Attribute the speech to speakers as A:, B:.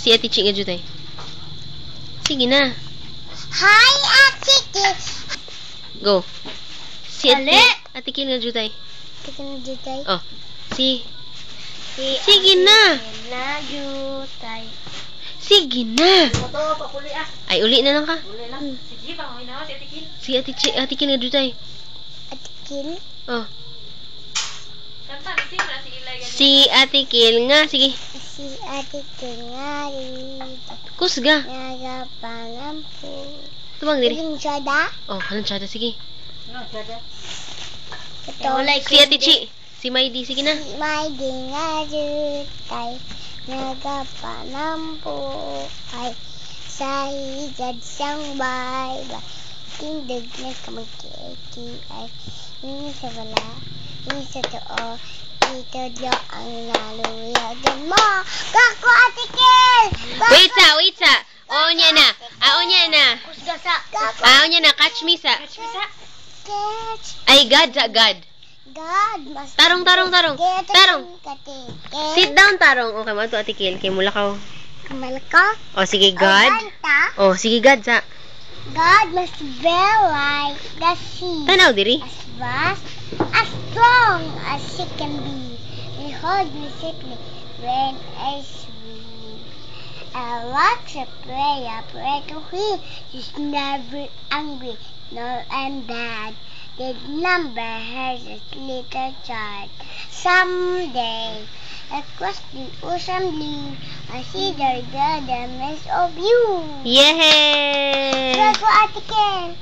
A: Si Ate Chi nga jutay. Sige na.
B: Hi, Ate Kil.
A: Go. Si Ate Kil nga jutay.
B: Ate na jutay.
A: Oh. Sige na.
B: Na jutay.
A: Sige na.
C: Ito, pakuli ah.
A: Ay, uli na lang ka.
C: Uli lang. Sige, pangamin na si Ate Kil.
A: Si Ate Kil nga jutay.
B: Ate Kil.
A: Oh.
C: Kanta, ising mo na si Ilay.
A: Si Ate Kil nga. Sige.
B: Si Ate Kil nga rito.
A: Kusga.
B: Nagapanam po.
A: Tumang diri.
B: Yung syada.
A: Oh, kanan siya. Sige.
C: Ano, Chada?
B: Ito.
A: Si Ate Chi. Si Maidi. Sige na.
B: May di nga jutay. Nagapanam po. Ay, sa higad siyang baybay. Tindag na kamagkiki ay ini sa wala, ini sa too. Dito diyo ang naluyagan mo. Kako, Ate Kil!
A: Wait sa. Oo niya na. Niya na.
B: Kusgasa. Kako.
A: Niya na. Catch me sa.
B: Catch.
A: Ay, God sa God.
B: God. Mas
A: Tarong. Tarong. Sit down, tarong. Okay, mo to Ate Kil. Kay mula ka.
B: Malko.
A: O, sige, God.
B: Ganta.
A: O, sige, God sa.
B: God must be like the sea.
A: Tanaw, diri.
B: As vast, as strong as she can be. Behold me safely when I swim. I watch a pray to Him. He's never angry, nor I'm bad. The number has a little child. Someday, across the ocean blue, I see the goodness of you.
A: Yay!
B: Go, Ate Kil.